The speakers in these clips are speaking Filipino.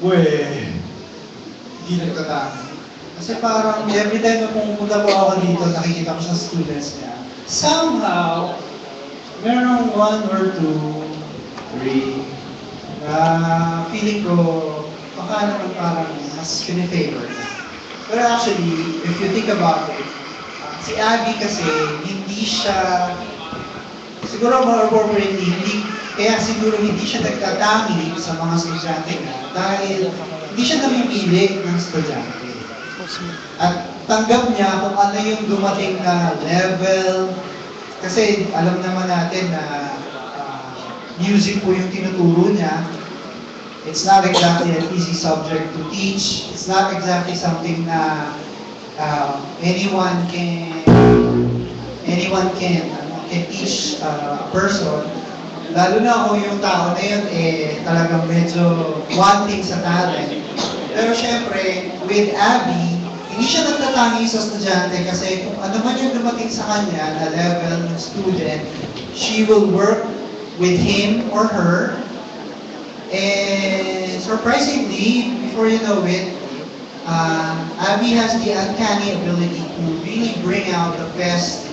Uwe, hindi nagtatanggi. Kasi parang every time na pumupunta po ako dito, nakikita ko sa students niya. Somehow, merong one or two, three, na feeling ko, baka naman parang mas pinifavor niya. Pero actually, if you think about it, si Abby kasi, hindi siya, siguro more appropriately, kaya siguro hindi siya nagtatangi sa mga estudyante niya dahil hindi siya namimili ng estudyante. At tanggap niya kung ano yung dumating na level, kasi alam naman natin na music po yung tinuturo niya. It's not exactly an easy subject to teach. It's not exactly something na anyone can teach a person. Lalo na kung yung tao na yun talagang medyo wanting sa talent. Pero syempre, with Abby, hindi siya nagtatangi sa estudyante kasi kung ano man yung dumating sa kanya na level ng student, she will work with him or her. And surprisingly, before you know it, Abby has the uncanny ability to really bring out the best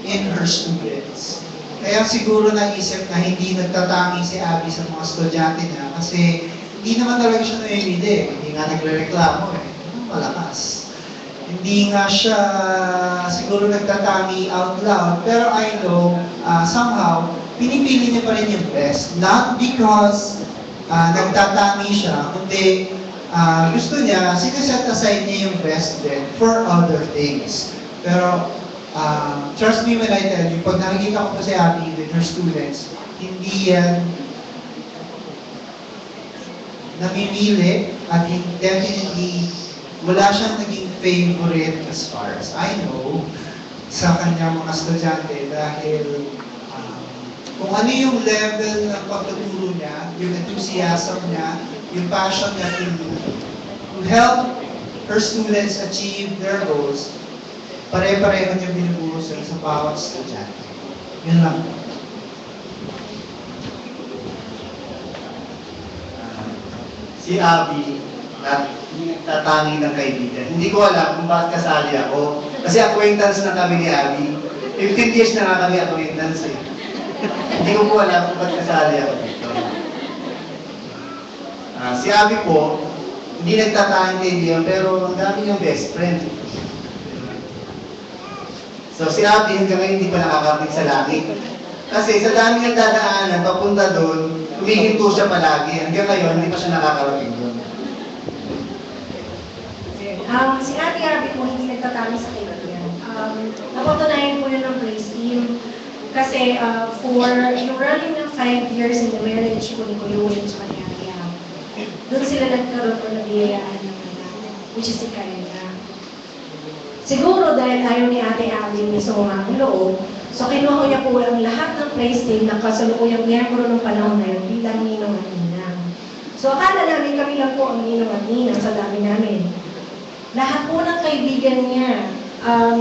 in her students. Kaya siguro naisip na hindi nagtatangi si Abby sa mga estudyante niya kasi hindi naman talaga siya namimili. Hindi nga nagre-reklamo malakas. Hindi nga siya siguro nagtatangi out loud, pero I know somehow pinipili niya pa rin yung best. Not because nagtatangi siya, kundi gusto niya, sineset aside niya yung best din for other things. Pero trust me when I tell you, pag nakikita ko po si Abby with her students, hindi yan namimili at definitely wala siyang naging favorite as far as I know sa kanyang mga estudyante dahil kung ano yung level ng pagtuturo niya, yung enthusiasm niya, yung passion niya to help her students achieve their goals, pare-pareho niya binubuhos sa bawat estudyante. Yun lang. Si Abby, nagtatangi ng kaibigan. Hindi ko alam kung bakit kasali ako. Kasi acquaintance na kami ni Abby. 15 years na nga kami acquaintance eh. Hindi ko po alam kung bakit kasali ako dito. Si Abby po, hindi nagtatangi kaibigan, pero ang dami niyang best friend. So si Abby hanggang ngayon hindi pa nakakarating sa langit. Kasi sa dami niyang dadaanan, papunta doon, humihinto siya palagi. Hanggang ngayon, hindi pa siya nakakarating doon. Si Ate Abby po hindi nagtatangi sa kaibigan. Napatunayan po yun ng praise team. Kasi for yung running ng 5 years in the marriage po ni Kuya Will at ni Ate Abby, doon sila nagkaroon po ng biyayaan ng anak, which is si Karina. Siguro dahil ayaw ni Ate Abby may sumama ang loob, so kinuha niya po ang lahat ng praise team na kasalukuyang miyembro ng panahon na yun bilang ninong at ninang. So akala namin kami lang po ang ninong at ninang sa dami namin. Lahat po ng kaibigan niya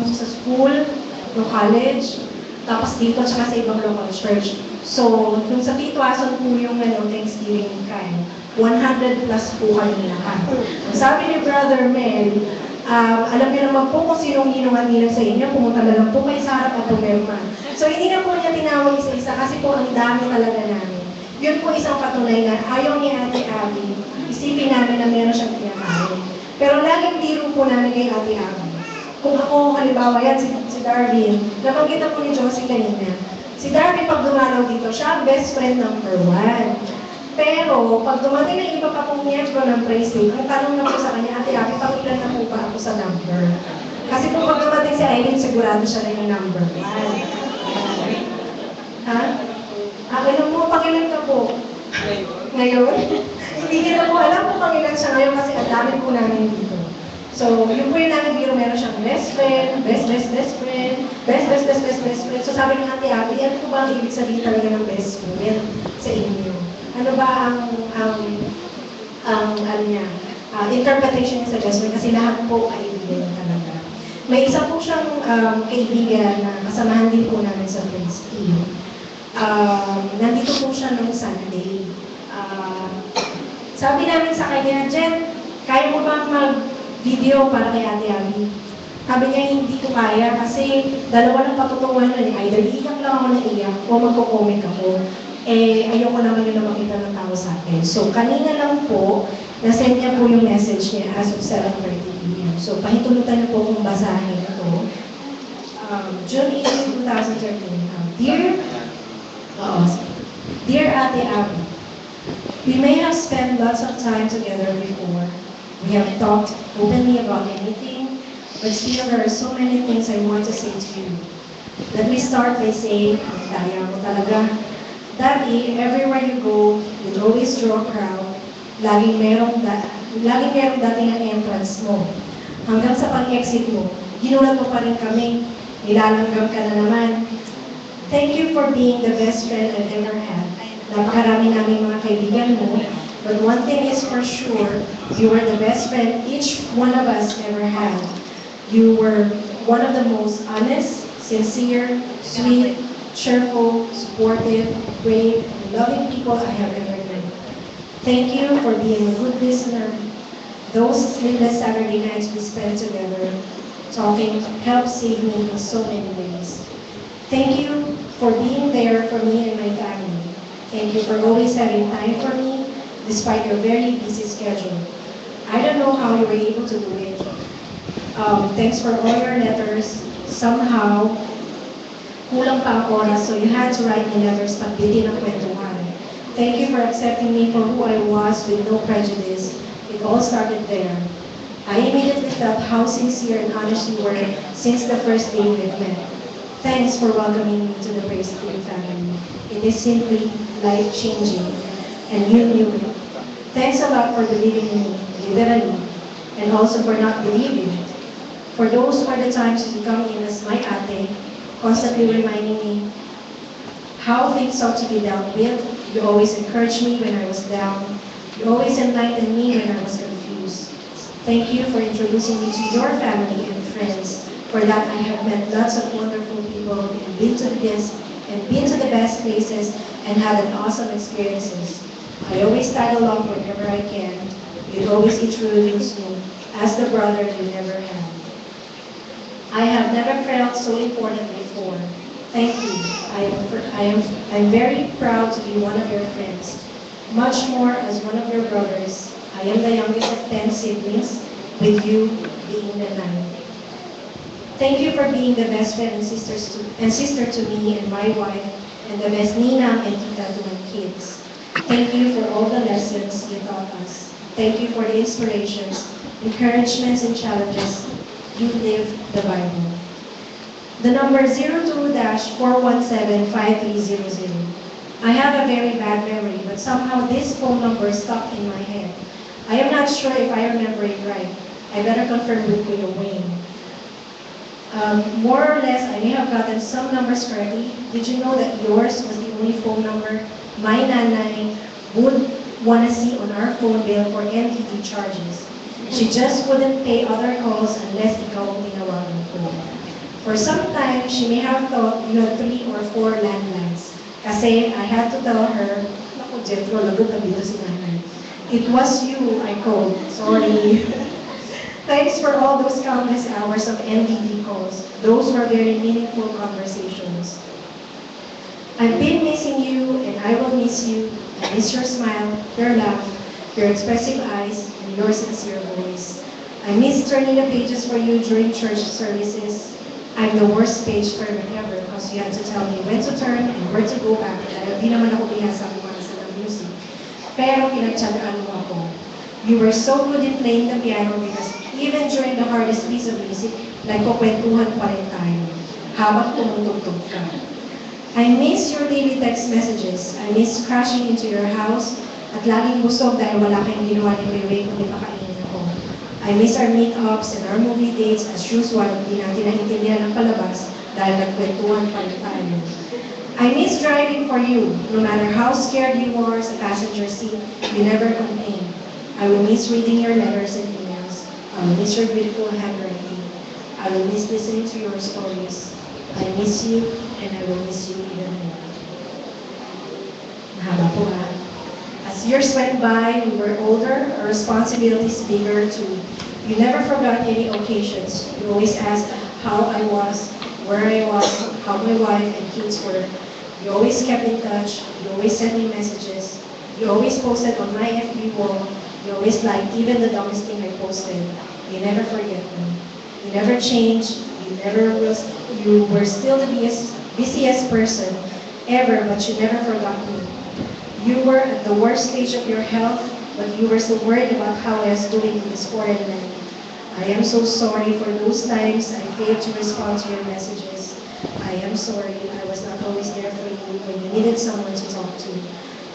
sa school, no college, tapos dito at sa ibang local church. So, dun sa Tituason po yung Thanksgiving kain, 100 plus po kami lahat. Sabi ni Brother Mel, alam niyo naman po kung sinong ninungan nilang sa inyo, pumunta na lang po kayo sa harap at pumirma. So, hindi na po niya tinawag isa-isa kasi po ang dami talaga namin. Yun po isang patunay na ayaw ni Ate Abby, isipin namin na meron siyang tinatawag. Pero laging biro po namin kay Ate Abby. Kung ako, halimbawa yan, si Darwin, nabanggit po ni Josie kanina. Si Darwin, pag dumalaw dito, siya ang best friend number 1. Pero, pag dumating ng iba pa pong miyembro ng praise team, ang tanong na po sa kanya, Ate Abby, pakilan na po ba ako sa number? Kasi kung pag dumating si Eileen, sigurado siya na yung number 1. Ha? Akin mo, pakilan ka po. Ngayon? Hindi nila po alam kung pangilan siya ngayon kasi ang dami po namin dito. So, yun po yung namin biro, meron siyang best friend, best friend. So, sabi ng Ate Abby, ano po ba ang ibig sabihin talaga ng best friend sa inyo? Ano ba ang interpretation niya sa best friend? Kasi lahat po ay kaibigan talaga. May isa po siyang kaibigan na kasamahan din po namin sa praise team. Nandito po siya noong Sunday. Sabi namin sa kanya, Jen, kaya mo ba mag-video para kay Ate Abby? Sabi niya, hindi ko kaya kasi dalawa ng patutunguhan nun. Either iiyak lang ako na iyak o magko-comment ako. Eh, ayoko naman yun na makita ng tao sa akin. So, kanina lang po, nasend niya po yung message niya as of 7:30 p.m. So, pahintulutan niyo po kung basahin ito. June 18, 2013. Dear Ate Abby, we may have spent lots of time together before. We have talked openly about anything, but still there are so many things I want to say to you. Let me start by saying, kaya mo talaga. Dati, everywhere you go, you'd always draw a crowd. Laging merong dating ang entrance mo. Hanggang sa pag-exit mo, ginulat mo pa rin kami. Nilalanggam ka na naman. Thank you for being the best friend I've ever had. Napakarami naming mga kaibigan mo, but one thing is for sure, you were the best friend each one of us ever had. You were one of the most honest, sincere, sweet, cheerful, supportive, brave, and loving people I have ever known. Thank you for being a good listener. Those sleepless Saturday nights we spent together talking helped save me in so many ways. Thank you for being there for me and my family. Thank you for always having time for me despite your very busy schedule. I don't know how you were able to do it. Thanks for all your letters. Somehow, kulang pa ang oras, so you had to write me letters pagbitin ng kwentuhan. Thank you for accepting me for who I was with no prejudice. It all started there. I immediately felt how sincere and honest you were since the first day we met. Thanks for welcoming me to the Praise Team family. It is simply life-changing, and you knew it. Thanks a lot for believing in me, literally, and also for not believing it. For those were the times you come in as my ate, constantly reminding me how things ought to be dealt with. You always encouraged me when I was down. You always enlightened me when I was confused. Thank you for introducing me to your family and friends. For that, I have met lots of wonderful people and been to the best places and had an awesome experiences. I always tag along whenever I can. You always introduce me as the brother you never had. I have never felt so important before. Thank you. I'm very proud to be one of your friends. Much more as one of your brothers. I am the youngest of 10 siblings, with you being the 9th. Thank you for being the best friend and sister to me and my wife, and the best ninang and tita to my kids. Thank you for all the lessons you taught us. Thank you for the inspirations, encouragements, and challenges. You live the Bible. The number 02-417-5300. I have a very bad memory, but somehow this phone number stuck in my head. I am not sure if I remember it right. I better confirm with Kuya Wayne. More or less, I may have gotten some numbers correctly. Did you know that yours was the only phone number my nanay would want to see on our phone bill for NTT charges? She just wouldn't pay other calls unless ikaw ang tinawagan ko. For some time, she may have thought you had 3 or 4 landlines. Kasi I had to tell her, naku, Jethro, lagot na dito si nanay. It was you I called. Sorry. Thanks for all those countless hours of NDD calls. Those were very meaningful conversations. I've been missing you, and I will miss you. I miss your smile, your laugh, your expressive eyes, and your sincere voice. I miss turning the pages for you during church services. I'm the worst page turner ever because you had to tell me when to turn and where to go back dahil di naman ako bihasa kumasa ng music. Pero pinagtsagaan mo ako. You were so good in playing the piano because even during the hardest piece of music, nagkukwentuhan pa rin tayo habang tumutugtog ka. I miss your daily text messages. I miss crashing into your house at laging busog dahil wala kayong ginawa ni Kuya kung may pakainin ako. I miss our meetups and our movie dates as usual, hindi natin naintindihan ang palabas dahil nagkwentuhan pa rin tayo. I miss driving for you. No matter how scared you were sa passenger seat, you never complained. I will miss reading your letters and emails. I will miss your beautiful handwriting. I will miss listening to your stories. I miss you, and I will miss you even more. Mahaba po ha. As years went by, we were older, our responsibilities bigger too. You never forgot any occasions. You always asked how I was, where I was, how my wife and kids were. You always kept in touch. You always sent me messages. You always posted on my FB wall. You always liked even the dumbest thing I posted. You never forget me. You never changed. You were still the busiest person ever, but you never forgot me. You were at the worst stage of your health, but you were still worried about how I was doing in this foreign land. I am so sorry for those times I failed to respond to your messages. I am sorry I was not always there for you when you needed someone to talk to.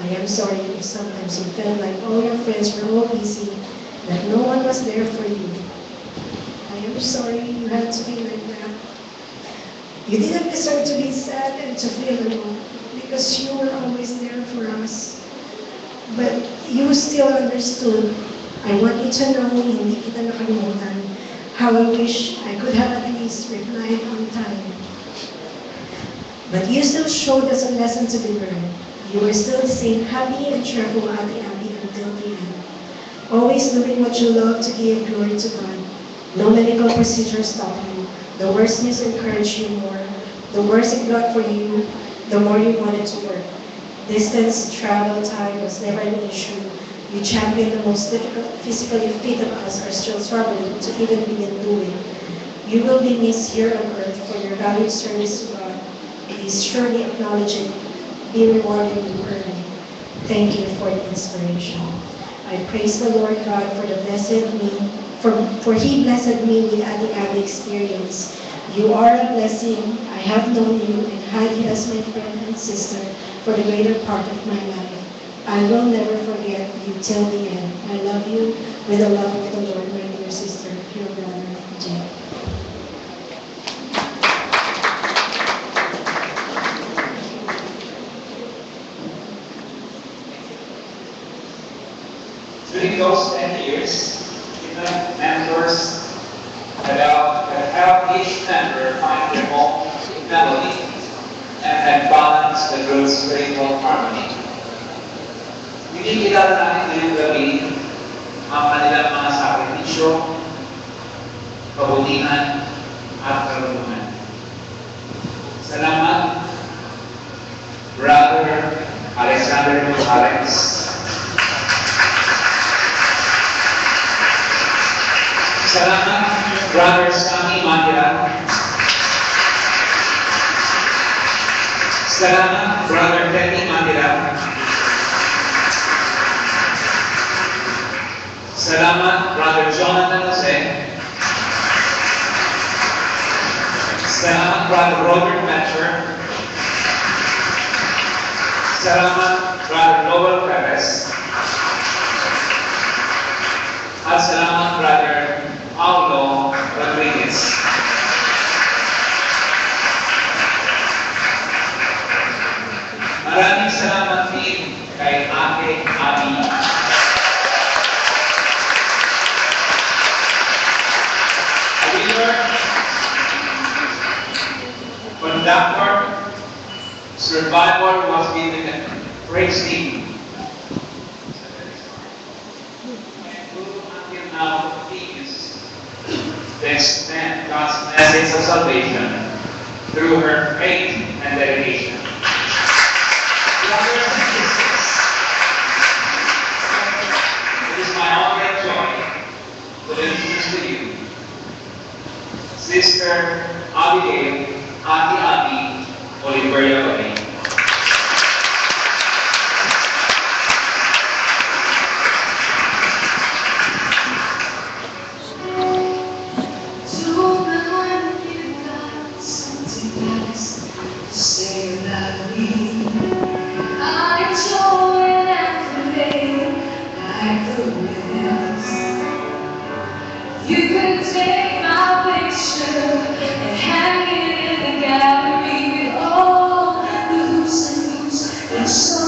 I am sorry if sometimes you felt like all your friends were all busy, that no one was there for you. I am sorry you had to be like that. You didn't deserve to be sad and to feel alone because you were always there for us. But you still understood. I want you to know hindi kita nakalimutan. How I wish I could have at least replied on time. But you still showed us a lesson to be learned. You were still the same happy and cheerful Ate Abby until the end. Always doing what you love to give glory to God. No medical procedure stopped you. The worse news encouraged you more. The worse it got for you, the more you wanted to work. Distance, travel time was never an issue. You championed the most difficult, physically fit of us are still struggling to even begin doing. You will be missed here on earth for your valued service to God. Please surely acknowledge it. Be rewarded in earning. Thank you for the inspiration. I praise the Lord God for the blessed me, for He blessed me with Ate Abby experience. You are a blessing. I have known you and had you as my friend and sister for the greater part of my life. I will never forget you till the end. I love you with the love of the Lord, my dear sister, your brother, Jay. During those 10 years, different mentors have helped each member find their own melody and have balanced the group's spiritual harmony. Hindi kilala natin ngayong gabi ang kanilang mga sakripisyo, kabutihan, at karunungan. Salamat, Brother Alexander Gonzalez. Salamat, Brother Sammy Mandira. Salamat, Brother Teddy Mandira. Salamat, Brother Jonathan Jose. Salamat, Brother Robert Metcher. Salamat, Brother Lowell Perez. At salamat, Brother Paulo Rodriguez. Maraming salamat din kay Ate Abby. Conductor, survivor was given a praise team. And who until now continues to extend God's message of salvation through her faith and dedication. Brothers and sisters, it is my honor and joy to introduce to you Sister Abigail Ate Abby Oliveria Gabay. You could take my picture and hang it in the gallery with all the loose and loose and so